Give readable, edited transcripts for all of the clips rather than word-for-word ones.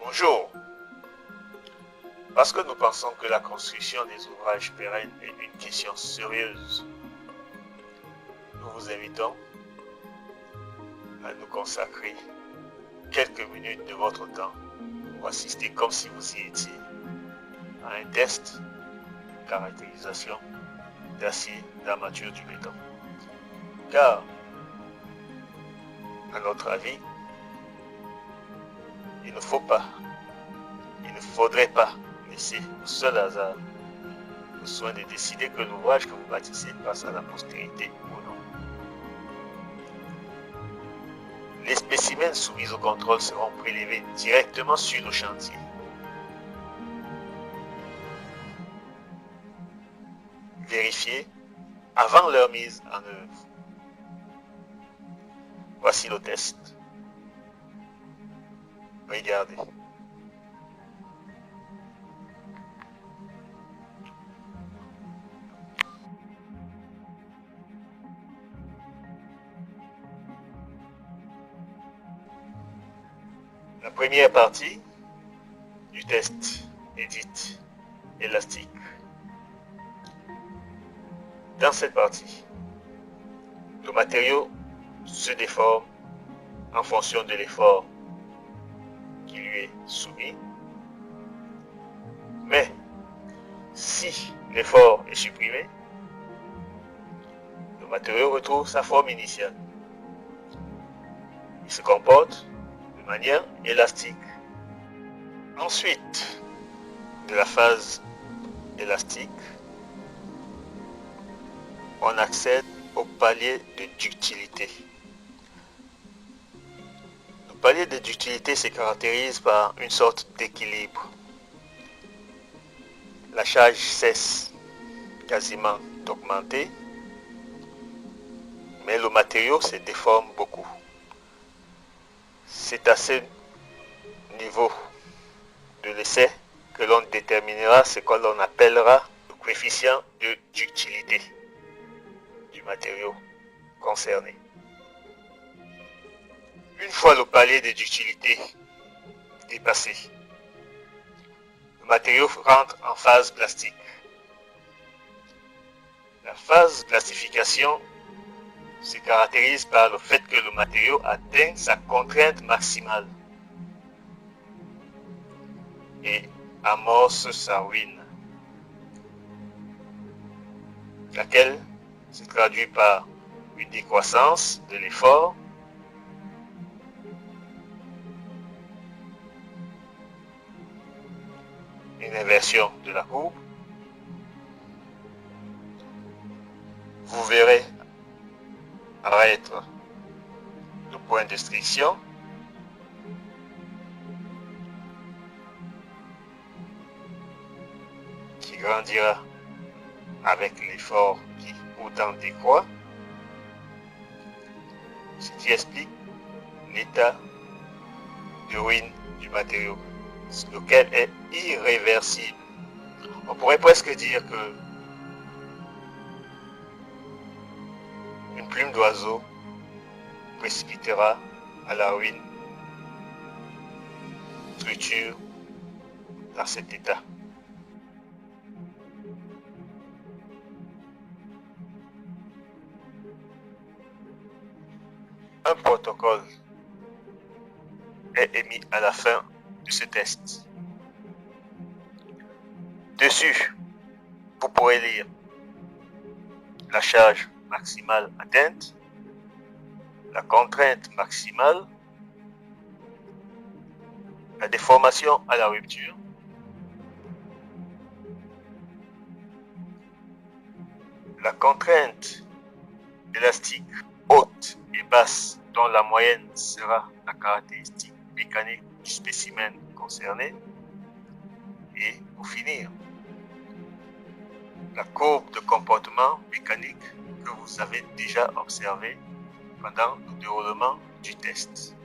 Bonjour. Parce que nous pensons que la construction des ouvrages pérennes est une question sérieuse, nous vous invitons à nous consacrer quelques minutes de votre temps pour assister comme si vous y étiez à un test de caractérisation d'acier d'armature du béton. Car, à notre avis, il ne faudrait pas laisser au seul hasard le soin de décider que l'ouvrage que vous bâtissez passe à la postérité ou non. Les spécimens soumis au contrôle seront prélevés directement sur le chantier. Vérifiés avant leur mise en œuvre. Voici le test. Regardez. La première partie du test est dite élastique. Dans cette partie, le matériau se déforme en fonction de l'effort qui lui est soumis. Mais si l'effort est supprimé, le matériau retrouve sa forme initiale. Il se comporte de manière élastique. Ensuite de la phase élastique, on accède au palier de ductilité. Le palier de ductilité se caractérise par une sorte d'équilibre. La charge cesse quasiment d'augmenter, mais le matériau se déforme beaucoup. C'est à ce niveau de l'essai que l'on déterminera ce que l'on appellera le coefficient de ductilité du matériau concerné. Une fois le palier de ductilité dépassé, le matériau rentre en phase plastique. La phase plastification se caractérise par le fait que le matériau atteint sa contrainte maximale et amorce sa ruine, laquelle se traduit par une décroissance de l'effort, une inversion de la courbe. Vous verrez apparaître le point de striction qui grandira avec l'effort qui autant décroît, ce qui explique l'état de ruine du matériau, lequel est irréversible. On pourrait presque dire que une plume d'oiseau précipitera à la ruine structure dans cet état. Un protocole est émis à la fin de ce test. Dessus, vous pourrez lire la charge maximale atteinte, la contrainte maximale, la déformation à la rupture, la contrainte élastique haute et basse dont la moyenne sera la caractéristique mécanique du spécimen concerné, et pour finir, la courbe de comportement mécanique que vous avez déjà observée pendant le déroulement du test.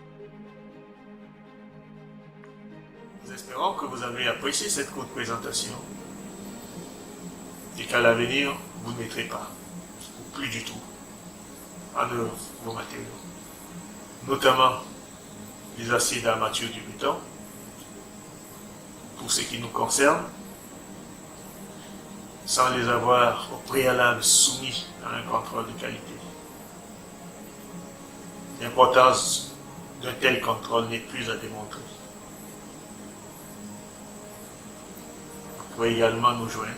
espérons que vous avez apprécié cette courte présentation et qu'à l'avenir, vous ne mettrez pas, ou plus du tout, en œuvre vos matériaux, notamment les aciers d'armature du béton, pour ce qui nous concerne, sans les avoir au préalable soumis à un contrôle de qualité. L'importance d'un tel contrôle n'est plus à démontrer. Vous pouvez également nous joindre.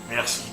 Merci.